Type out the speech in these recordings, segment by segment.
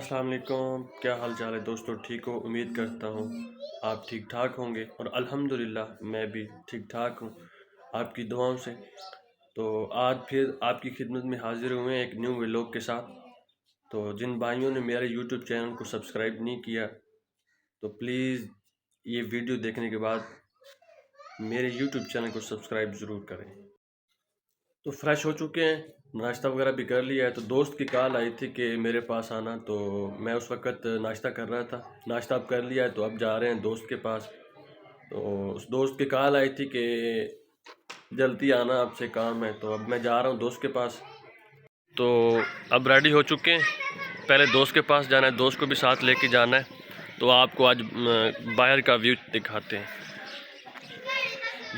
अस्सलाम वालेकुम। क्या हाल चाल है दोस्तों? ठीक हो? उम्मीद करता हूँ आप ठीक ठाक होंगे और अल्हम्दुलिल्लाह मैं भी ठीक ठाक हूँ आपकी दुआओं से। तो आज फिर आपकी खिदमत में हाजिर हुए हैं एक न्यू व्लॉग के साथ। तो जिन भाइयों ने मेरे यूट्यूब चैनल को सब्सक्राइब नहीं किया तो प्लीज़ ये वीडियो देखने के बाद मेरे यूट्यूब चैनल को सब्सक्राइब ज़रूर करें। तो फ्रेश हो चुके हैं, नाश्ता वगैरह भी कर लिया है। तो दोस्त की कॉल आई थी कि मेरे पास आना, तो मैं उस वक़्त नाश्ता कर रहा था। नाश्ता अब कर लिया है तो अब जा रहे हैं दोस्त के पास। तो उस दोस्त की कॉल आई थी कि जल्दी आना, आपसे काम है। तो अब मैं जा रहा हूँ दोस्त के पास। तो अब रेडी हो चुके हैं, पहले दोस्त के पास जाना है, दोस्त को भी साथ लेके जाना है। तो आपको आज बाहर का व्यू दिखाते हैं।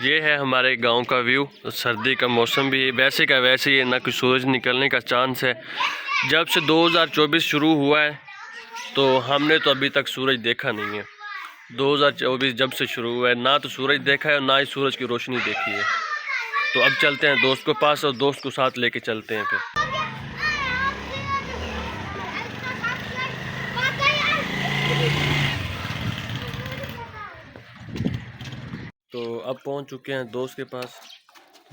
ये है हमारे गांव का व्यू। सर्दी का मौसम भी है, वैसे का वैसे ही है, ना कि सूरज निकलने का चांस है। जब से 2024 शुरू हुआ है तो हमने तो अभी तक सूरज देखा नहीं है। 2024 जब से शुरू हुआ है ना तो सूरज देखा है और ना ही सूरज की रोशनी देखी है। तो अब चलते हैं दोस्त के पास और दोस्त को साथ लेके चलते हैं फिर। तो अब पहुंच चुके हैं दोस्त के पास,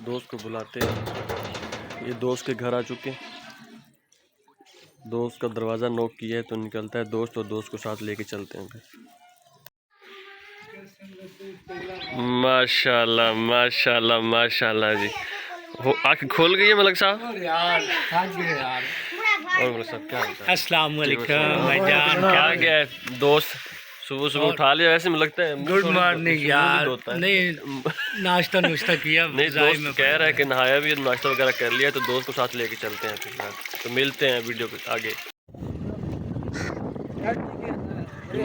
दोस्त को बुलाते हैं। ये दोस्त के घर आ चुके हैं। दोस्त का दरवाज़ा नॉक किया है तो निकलता है दोस्त और दोस्त को साथ लेके चलते हैं फिर। माशाल्लाह माशाल्लाह माशाल्लाह जी, आँख खोल गई है मलक साहब। और मलक साहब क्या हाल चाल? अस्सलाम वालेकुम भाईजान, क्या गया है दोस्त? सुबह सुबह उठा लिया, वैसे में लगता है गुड मॉर्निंग यार। नहीं नाश्ता नुश्ता किया नहीं, दोस्त कह रहा है कि नहाया भी, नाश्ता वगैरह कर लिया, तो दोस्त को साथ लेके चलते हैं फिर। तो मिलते हैं वीडियो के आगे।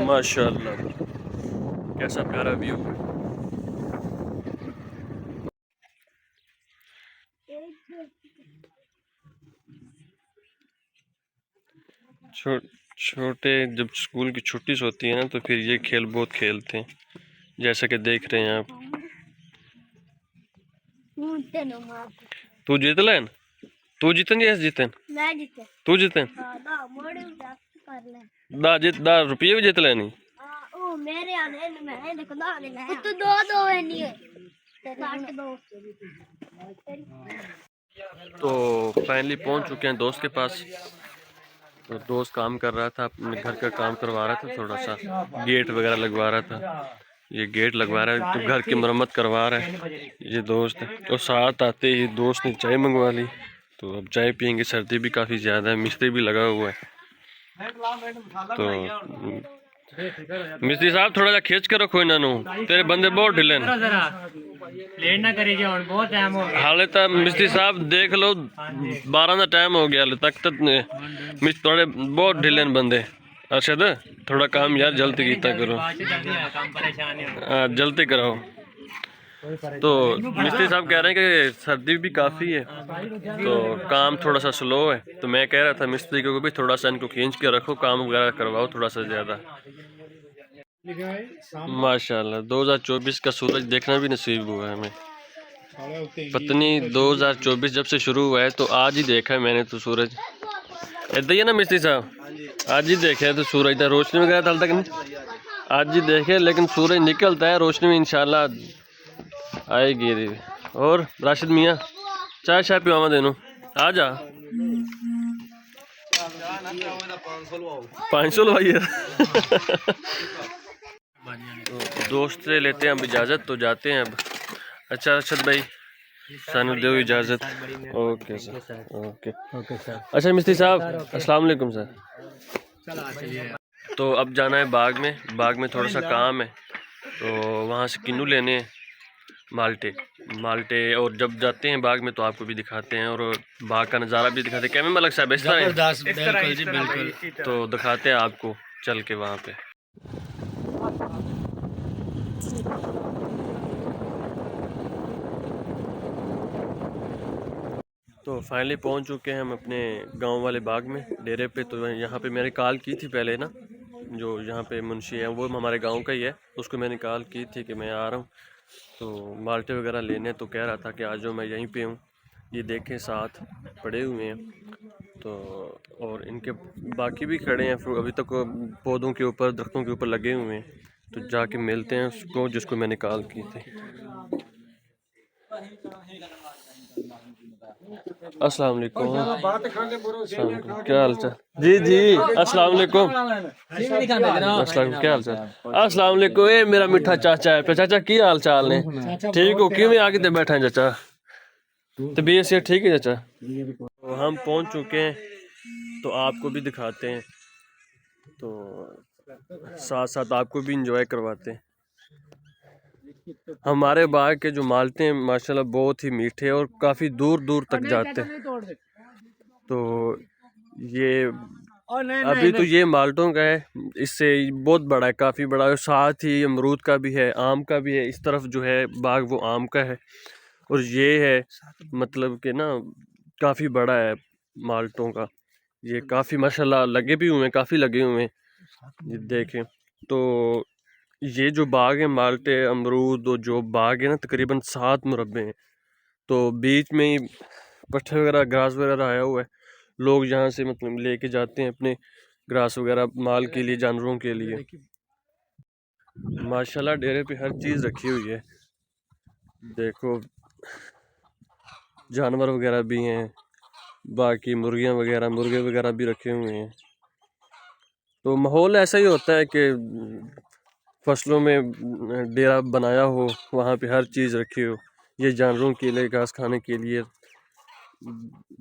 माशाल्लाह कैसा प्यारा व्यू है। छोटे जब स्कूल की छुट्टी होती है ना तो फिर ये खेल बहुत खेलते हैं, जैसा कि देख रहे हैं आप। तू जीत लेन, तू जीतन या जीतन? तू जीतन दा जीत दा रुपये भी जीत लेनी। तो फाइनली पहुंच चुके हैं दोस्त के पास। तो दोस्त काम कर रहा था, अपने घर का काम करवा रहा था, थोड़ा सा गेट वगैरह लगवा रहा था। ये गेट लगवा रहा है तो घर की मरम्मत करवा रहा है ये दोस्त। और साथ आते ही दोस्त ने चाय मंगवा ली। तो अब चाय पियेंगे, सर्दी भी काफ़ी ज़्यादा है, मिस्त्री भी लगा हुआ है। तो मिस्त्री साहब थोड़ा सा खींच कर रखो इन्होंने, तेरे बंदे बहुत ढिले हाले तक। मिस्त्री साहब देख लो 12 का टाइम हो गया हाले तक थोड़े बहुत ढिले बंदे। अरशद थोड़ा काम यार जल्दी कीता करो, जल्दी कराओ। तो मिस्त्री साहब कह रहे हैं कि सर्दी भी काफ़ी है तो काम थोड़ा सा स्लो है। तो मैं कह रहा था मिस्त्री को भी थोड़ा सा इनको खींच के रखो, काम वगैरह करवाओ थोड़ा सा ज़्यादा। माशाल्लाह 2024 का सूरज देखना भी नसीब हुआ है हमें। पत्नी 2024 जब से शुरू हुआ है तो आज ही देखा है मैंने तो सूरज। इतना ही है ना मिस्त्री साहब, आज ही देखा है तो सूरज था, रोशनी वगैरह तल तक नहीं आज ही देखे, लेकिन सूरज निकलता है, रोशनी में इंशाल्लाह आएगी। और राशिद मियाँ चाय शाय पिवावा देनो, आ जा 500 लवाइए। तो दोस्त से लेते हैं अब इजाज़त, तो जाते हैं अब। अच्छा अरशद भाई सानू दो इजाज़त। Okay sir, okay sir. अच्छा मिस्त्री साहब अस्सलाम वालेकुम सर। तो अब जाना है बाग में, बाग में थोड़ा सा काम है तो वहाँ से किन्नू लेने हैं, माल्टे। और जब जाते हैं बाग में तो आपको भी दिखाते हैं और बाग का नज़ारा भी दिखाते हैं। कैमरे मलक साहब इस तरह तो दिखाते हैं आपको चल के वहाँ पे। तो फाइनली पहुंच चुके हैं हम अपने गांव वाले बाग में, डेरे पे। तो यहाँ पे मैंने कॉल की थी पहले ना, जो यहाँ पे मुंशी है वो हमारे गांव का ही है, उसको मैंने कॉल की थी कि मैं आ रहा हूँ तो माल्टे वगैरह लेने। तो कह रहा था कि आज जो मैं यहीं पे हूँ। ये देखें साथ पड़े हुए हैं। तो और इनके बाकी भी खड़े हैं अभी तक पौधों के ऊपर, दरख्तों के ऊपर लगे हुए हैं। तो जाके मिलते हैं उसको जिसको मैंने कॉल की थी। अस्सलाम वालेकुम। क्या हाल चाल? जी जी अस्सलाम वालेकुम। अस्सलाम, क्या हाल चाल? अस्सलाम वालेकुम। ये मेरा मिठा चाचा है। चाचा की हाल चाल ने? ठीक हो? किवें आके ते बैठा है चाचा? तबीयत से ठीक है चाचा? तो हम पहुंच चुके हैं, तो आपको भी दिखाते हैं, तो साथ साथ आपको भी इंजॉय करवाते हैं। हमारे बाग के जो माल्टे हैं माशाल्लाह बहुत ही मीठे और काफ़ी दूर दूर तक जाते हैं। तो ये अभी तो ये माल्टों का है, इससे बहुत बड़ा है, काफ़ी बड़ा है। साथ ही अमरूद का भी है, आम का भी है। इस तरफ जो है बाग वो आम का है, और ये है मतलब कि ना काफ़ी बड़ा है माल्टों का। ये काफ़ी माशाल्लाह लगे भी हुए हैं, काफ़ी लगे हुए हैं। ये देखें तो ये जो बाग है माल्टे अमरूद और जो बाग है ना तकरीबन 7 मुरब्बे हैं। तो बीच में ही पट्ठे वगैरह घास वगैरह आया हुआ है। लोग यहाँ से मतलब लेके जाते हैं अपने घास वगैरह माल के लिए, जानवरों के लिए। माशाल्लाह डेरे पे हर चीज़ रखी हुई है। देखो जानवर वगैरह भी हैं, बाकी मुर्गियाँ वगैरह, मुर्गे वगैरह भी रखे हुए हैं। तो माहौल ऐसा ही होता है कि फसलों में डेरा बनाया हो, वहाँ पे हर चीज़ रखी हो। ये जानवरों के लिए घास खाने के लिए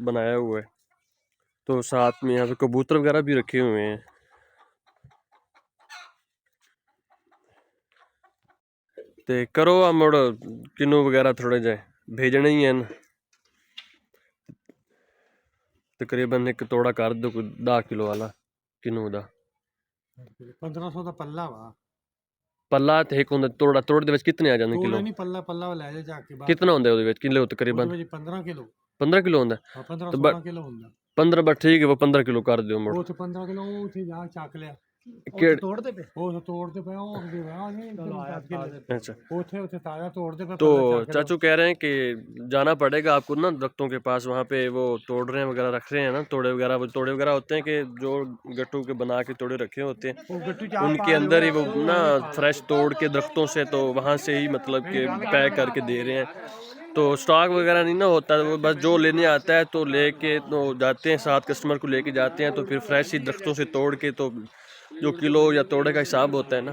बनाया हुआ है। तो साथ में यहाँ पे कबूतर वगैरह भी रखे हुए हैं। ते करो आ मुड़ किन्नू वगैरह थोड़े जे भेजने ही हैं, तकरीबन एक तोड़ा कर दो कोई 10 किलो वाला किन्नू दा। 1500 ਦਾ ਪੱਲਾ ਵਾ पल्ला ते एक होंदा तोड़ा, तोड़ दे विच कितने आ जांदे ਤੋੜਾ किलो? ਨਹੀਂ पल्ला ਲੈ ਜਾ ਜਾ ਕੇ ਬਾਹਰ कितना होंदा ਉਹਦੇ ਵਿੱਚ किलो ਉਹਦੇ तकरीबन? ਵਿੱਚ 15 ਕਿਲੋ 15 किलो होंदा? ਹਾਂ 15 तो 16 ਕਿਲੋ ਹੁੰਦਾ 15 बस ठीक है, वो 15 किलो कर दो मुड़। ਉਹ ਤੇ 15 ਕਿਲੋ ਉਹ ਉੱਥੇ ਜਾ ਚੱਕ ਲਿਆ केड़ तोड़ते पे ਉਹ ਤੋੜਦੇ ਪਏ ਉਹ ਅੱਗੇ ਵਾ ਨਹੀਂ अच्छा ਉੱਥੇ ਉੱਥੇ ਤਾਜ਼ਾ ਤੋੜਦੇ ਪਏ तो ਪੱਲਾ ਚੱਕ चाचू कह रहे हैं कि जाना पड़ेगा आपको ना दरख्तों के पास, वहाँ पे वो तोड़ रहे हैं वगैरह, रख रहे हैं ना तोड़े वगैरह। वो तोड़े वगैरह होते हैं कि जो गट्टू के बना के तोड़े रखे होते हैं, ਉਹ ਗੱਟੂ ਚਾਹ उनके अंदर ही वो ना फ्रेश तोड़ के दरख्तों से, तो वहाँ से ही मतलब कि पैक करके दे रहे हैं। तो स्टॉक वगैरह नहीं ना होता, वो बस जो लेने आता है तो लेके तो जाते हैं, साथ कस्टमर को लेके जाते हैं, तो फिर फ्रेश ही दरख्तों से तोड़ के, तो जो किलो या तोड़े का हिसाब होता है ना,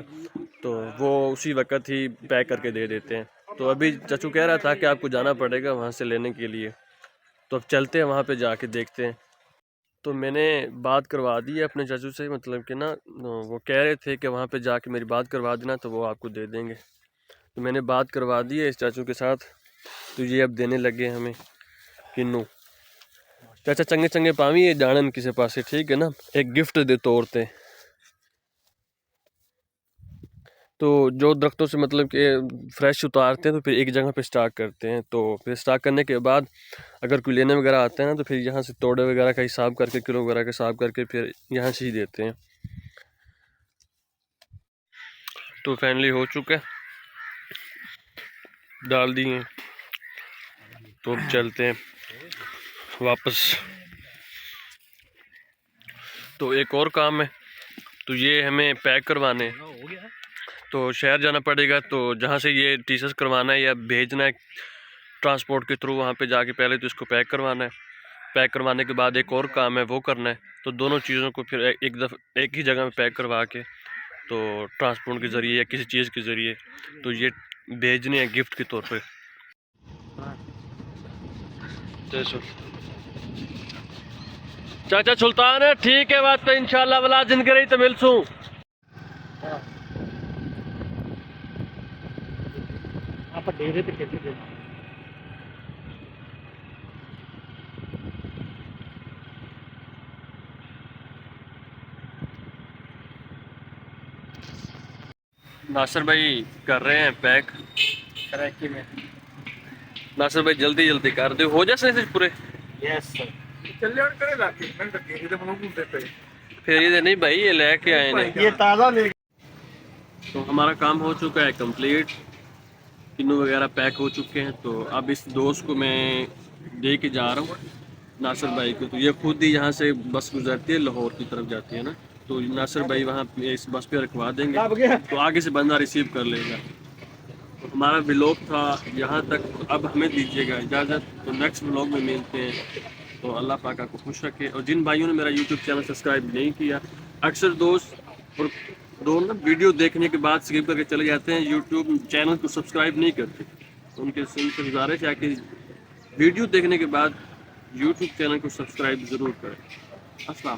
तो वो उसी वक्त ही पैक करके दे देते हैं। तो अभी चाचू कह रहा था कि आपको जाना पड़ेगा वहाँ से लेने के लिए, तो अब चलते हैं वहाँ पे जाके देखते हैं। तो मैंने बात करवा दी है अपने चाचू से, मतलब कि ना वो कह रहे थे कि वहाँ पे जाके मेरी बात करवा देना तो वो आपको दे देंगे। तो मैंने बात करवा दी है इस चाचू के साथ, तो ये अब देने लगे हमें किन्नू। चाचा चंगे चंगे पावी ये जानन किसी पासे, ठीक है ना, एक गिफ्ट दे तोड़ते। तो जो दरख्तों से मतलब कि फ्रेश उतारते हैं तो फिर एक जगह पे स्टॉक करते हैं। तो फिर स्टॉक करने के बाद अगर कोई लेने वगैरह आता है ना, तो फिर यहाँ से तोड़े वगैरह का हिसाब करके, किलो वगैरह का हिसाब करके फिर यहाँ से ही देते हैं। तो फाइनली हो चुका है, डाल दिए, तो अब चलते हैं वापस। तो एक और काम है, तो ये हमें पैक करवाने हैं, तो शहर जाना पड़ेगा। तो जहाँ से ये टी-शर्ट करवाना है या भेजना है ट्रांसपोर्ट के थ्रू, वहाँ पे जाके पहले तो इसको पैक करवाना है। पैक करवाने के बाद एक और काम है वो करना है। तो दोनों चीज़ों को फिर एक ही जगह में पैक करवा के, तो ट्रांसपोर्ट के ज़रिए या किसी चीज़ के ज़रिए तो ये भेजने हैं गिफ्ट के तौर पे। चाचा सुल्तान है, ठीक है बात, तो इंशाल्लाह वाला जिंदगी रही तो मिलसूँ। आप डेरे पे कैसे दे नासिर भाई कर रहे हैं पैक। कराची में? नासिर भाई जल्दी जल्दी कर दो, हो जाए पूरे। Yes sir. ਚੱਲਿਆ ਕਰੇ ਲਾ ਕੇ ਮੈਂ ਤਾਂ ਇਹਦੇ ਮਨੋਂ ਘੁੰਮਦੇ ਪਏ फिर ये नहीं भाई, ये लेके आए ने। ये ताज़ा ले तो हमारा काम हो चुका है कंप्लीट, किन्नू वगैरह पैक हो चुके हैं। तो अब इस दोस्त को मैं दे के जा रहा हूँ, नासिर भाई को। तो ये खुद ही यहाँ से बस गुजरती है, लाहौर की तरफ जाती है ना, तो नासिर भाई वहाँ इस बस पे रखवा देंगे, तो आगे से बंदा रिसीव कर लेगा। तो हमारा व्लॉग था यहाँ तक, अब हमें दीजिएगा इजाज़त, तो नेक्स्ट व्लॉग में मिलते हैं। तो अल्लाह पाक आपको खुश रखे। और जिन भाइयों ने मेरा यूट्यूब चैनल सब्सक्राइब नहीं किया, अक्सर दोस्त और ना वीडियो देखने के बाद स्किप करके चले जाते हैं, यूट्यूब चैनल को सब्सक्राइब नहीं करते, तो उनके से गुजारिश है कि वीडियो देखने के बाद यूट्यूब चैनल को सब्सक्राइब ज़रूर करें। अस्सलाम।